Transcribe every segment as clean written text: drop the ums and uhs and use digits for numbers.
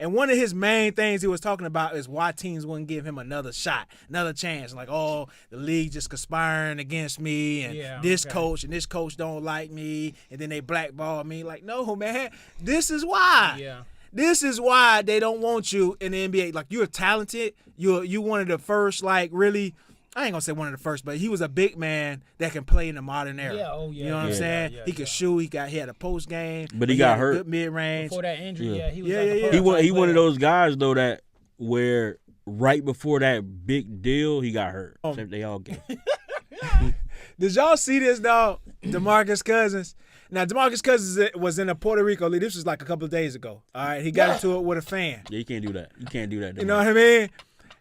And one of his main things he was talking about is why teams wouldn't give him another shot, another chance. Like, oh, the league just conspiring against me, and this coach and this coach don't like me, and then they blackball me. Like, no, man, this is why. Yeah. This is why they don't want you in the NBA. Like, you're talented. You one of the first, like, really. I ain't gonna say one of the first, but he was a big man that can play in the modern era. Yeah, you know what I'm saying? He could shoot. He had a post game, but he got hurt. Good mid range. Before that injury, he was. He one of those guys though that where right before that big deal he got hurt. So they all get. Did y'all see this dog? Demarcus Cousins. Now Demarcus Cousins was in a Puerto Rico league. This was like a couple of days ago. All right, he got into it with a fan. Yeah, you can't do that. You can't do that. You know what I mean?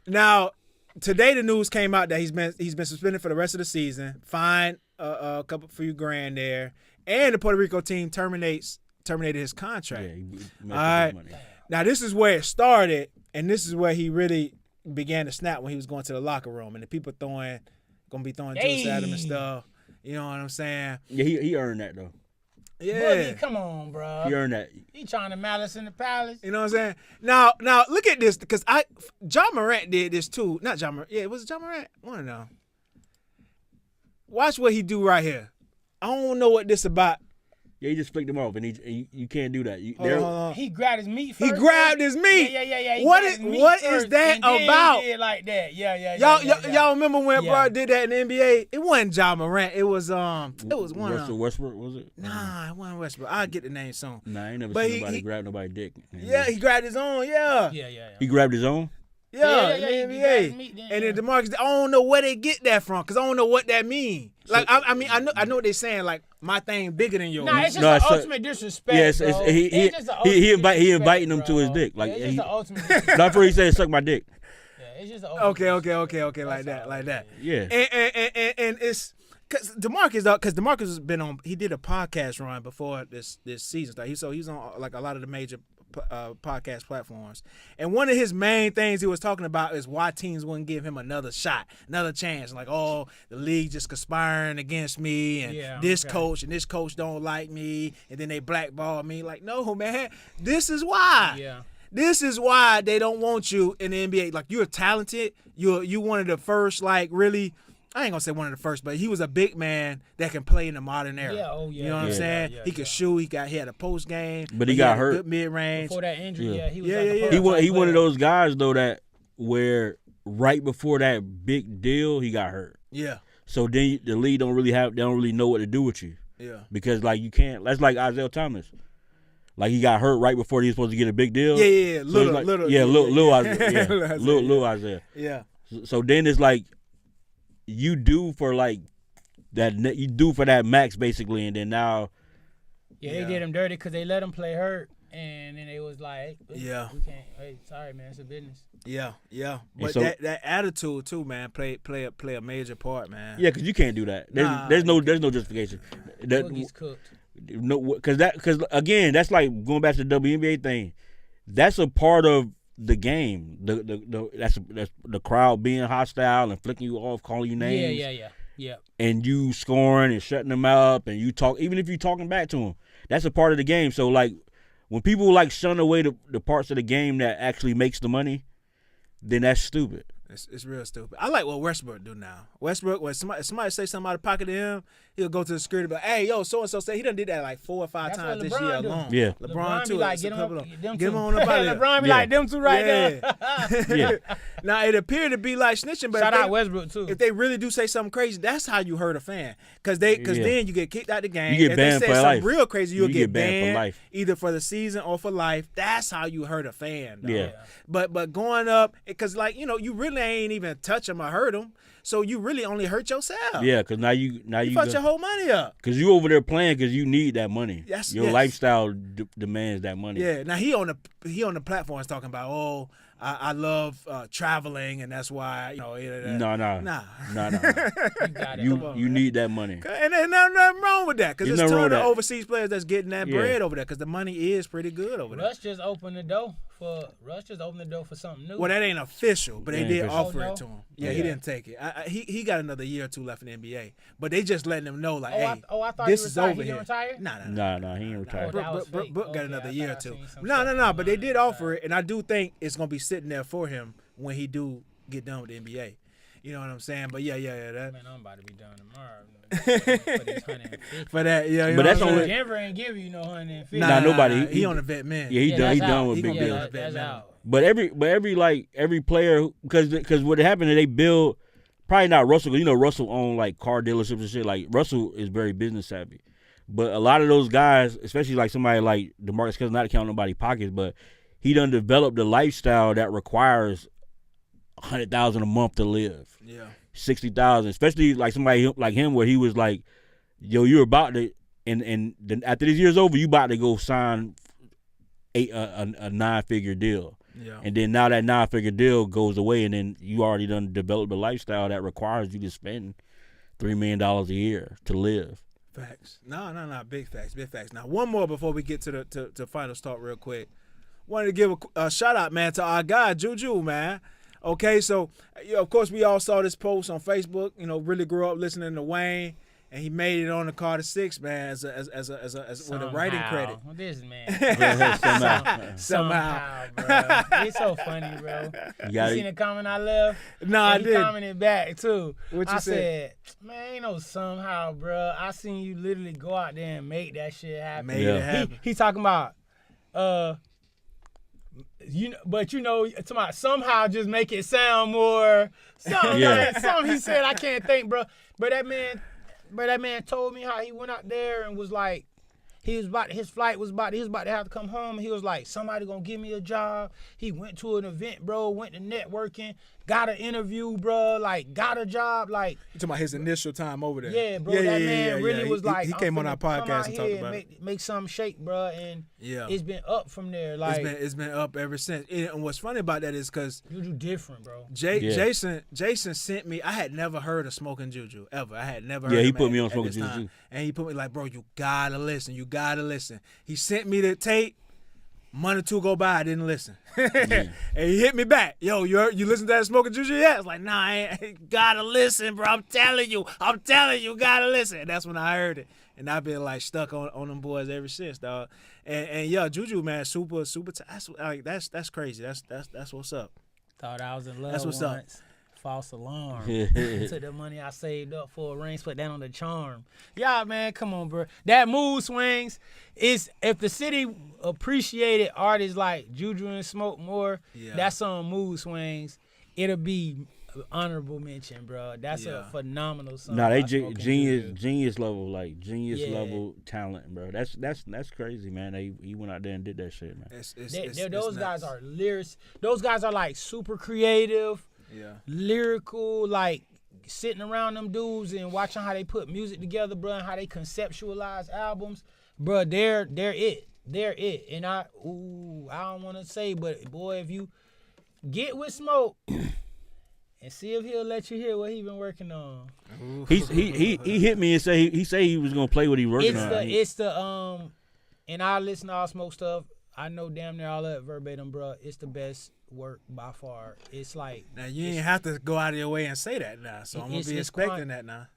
Now. Today the news came out that he's been suspended for the rest of the season, fined a few grand there, and the Puerto Rico team terminated his contract. Yeah, all right. Money. Now this is where it started, and this is where he really began to snap when he was going to the locker room, and the people gonna be throwing juice at him and stuff. You know what I'm saying? Yeah, he earned that though. Yeah, Boogie, come on, bro. He earned that. He trying to malice in the palace. You know what I'm saying? Now look at this, because John Morant did this too. Not John Morant. Yeah, was it John Morant? I want to know. Watch what he do right here. I don't know what this about. Yeah, he just flicked him off, and you can't do that. Hold on. He grabbed his meat first. He grabbed his meat. Yeah. What is that about? He did like that. Yeah. Y'all remember when bro did that in the NBA? It wasn't John Morant. It was one Westbrook, was it? Nah, it wasn't Westbrook. I'll get the name soon. Nah, I ain't never seen nobody grab nobody's dick. Yeah, he grabbed his own. Yeah. He grabbed his own. Yeah, in the NBA. And then Demarcus, I don't know where they get that from, because I don't know what that means. Like, I mean, I know what they're saying, like, my thing bigger than yours. Nah, it's just the ultimate disrespect, bro. He inviting him to his dick. Like, it's just the ultimate disrespect. Not for he said, suck my dick. Yeah, it's just the ultimate Okay, like that. Yeah. And it's, because Demarcus has been on, he did a podcast run before this season. So he's on, like, a lot of the major podcast platforms, and one of his main things he was talking about is why teams wouldn't give him another shot, another chance. Like, oh, the league just conspiring against me, and this coach and this coach don't like me, and then they blackball me. Like, no, man, this is why. Yeah. This is why they don't want you in the NBA. Like, you're talented. You one of the first, like, really. I ain't gonna say one of the first, but he was a big man that can play in the modern era. You know what I'm saying? He could shoot. He had a post game, but he got hurt. Good mid range. Before that injury, he was. He one of those guys though that where right before that big deal he got hurt. Yeah. So then the league don't really know what to do with you. Yeah. Because like you can't. That's like Isaiah Thomas. Like he got hurt right before he was supposed to get a big deal. Yeah. Little Isaiah. Yeah. Little Isaiah. Yeah. So then it's like. You do for like that. You do for that max basically, and then now. Yeah, they did him dirty because they let him play hurt, and then they was like, we can't. Hey, sorry, man, it's a business. Yeah. But so, that attitude too, man, play a major part, man. Yeah, because you can't do that. There's no justification. Boogie's cooked. No, because again, that's like going back to the WNBA thing. That's a part of the game, that's the crowd being hostile and flicking you off, calling you names. Yeah. And you scoring and shutting them up, and you talk, even if you're talking back to them, that's a part of the game. So like, when people like shun away the parts of the game that actually makes the money, then that's stupid. It's real stupid. I like what Westbrook do now. Westbrook, when somebody say something out of pocket to him, he'll go to the security, but hey, yo, so and so say he done did that like 4 or 5 times this year alone. Yeah, LeBron too. Like, get him on up out of there. LeBron be like them two right there. Yeah. Now it appeared to be like snitching, but shout out Westbrook too. If they really do say something crazy, that's how you hurt a fan, because then you get kicked out the game. You get banned for life. Real crazy, you'll get banned for life, either for the season or for life. That's how you hurt a fan. Dog. Yeah. But going up, because like you really ain't even touch them or hurt them, so you really only hurt yourself. Yeah, because now you fucked your whole money up. Because you over there playing because you need that money. Yes, your lifestyle demands that money. Yeah. Now he on the platforms talking about I love traveling, and that's why No. You need that money. And there's nothing wrong with that, because there's a ton of overseas players that's getting that bread over there, because the money is pretty good over there. Russ just opened the door Russ just opened the door for something new. Well, that ain't official, but they did offer no? it to him. Yeah, he didn't take it. He got another year or two left in the NBA, but they just letting him know like, hey, I thought this he is retired. over He here. retired? Nah, he ain't retired. Book got another year or two. No, but they did offer it, and I do think it's gonna be sitting there for him when he do get done with the NBA. You know what I'm saying? But yeah. That. Man, I'm about to be done tomorrow. For that, yeah. But that's only Denver ain't give you no 150. Nah, nobody. He on the vet man. Yeah, he done with big deal. That's out. But every player, because what happened is they build, probably not Russell, because Russell owned like car dealerships and shit. Like Russell is very business savvy, but a lot of those guys, especially like somebody like Demarcus, because not counting nobody's pockets, but he done developed a lifestyle that requires $100,000 a month to live. Yeah, 60,000, especially like somebody like him, where he was like, "Yo, you're about to," and then after this year's over, you about to go sign a 9-figure deal. Yeah. And then now that 9-figure deal goes away, and then you already done developed a lifestyle that requires you to spend $3 million a year to live. Facts. No. Big facts. Now, one more before we get to the final talk real quick. Wanted to give a shout out, man, to our guy Juju, man. Okay, so of course we all saw this post on Facebook. Really grew up listening to Wayne, and he made it on the Carter 6, man, as with a writing credit. This man. Somehow, bro. It's so funny, bro. You seen the comment I left? No, I didn't. He commented back too. What you said? Man, ain't no somehow, bro. I seen you literally go out there and make that shit happen. Made it happen. He talking about to my somehow just make it sound more something he said I can't think, bro. But that man told me how he went out there and was like, he was about to have to come home. He was like, somebody gonna give me a job. He went to an event, bro, went to networking, got an interview, bro, like got a job, like. You talking about his initial time over there? Yeah, bro. That man really was like, he came on our podcast and talked about it. Make something shake, bro, and it's been up from there. Like it's been up ever since. And what's funny about that is because Juju different, bro. Jason sent me. I had never heard of Smoking Juju ever. I had never heard. Yeah, he him put me on at Smoking this Juju. time. And he put me like, bro, you gotta listen. He sent me the tape. Month or two go by, I didn't listen. And he hit me back. Yo, you listen to that Smoking Juju yet? I was like, nah, I ain't gotta listen, bro. I'm telling you, gotta listen. And that's when I heard it. And I've been like stuck on them boys ever since, dog. And yeah, Juju, man, super. That's crazy. That's what's up. Thought I was in love. That's what's once. up. False alarm. Took the money I saved up for a ring, put that on the charm. Yeah, man, come on, bro. That mood swings is, if the city appreciated artists like Juju and Smoke more, that's on mood swings. It'll be honorable mention, bro. That's a phenomenal song. Nah, they genius level, like genius level talent, bro. That's crazy, man. He went out there and did that shit, man. Those guys are lyrics. Those guys are like super creative. Yeah. Lyrical, like sitting around them dudes and watching how they put music together, bro, and how they conceptualize albums, bro. They're it. And I don't want to say, but boy, if you get with Smoke and see if he'll let you hear what he been working on. He hit me and he say he was gonna play what he working on. And I listen to all Smoke stuff. I know damn near all of it verbatim, bro. It's the best work by far. It's like, now you ain't have to go out of your way and say that now, so I'm gonna be expecting that now.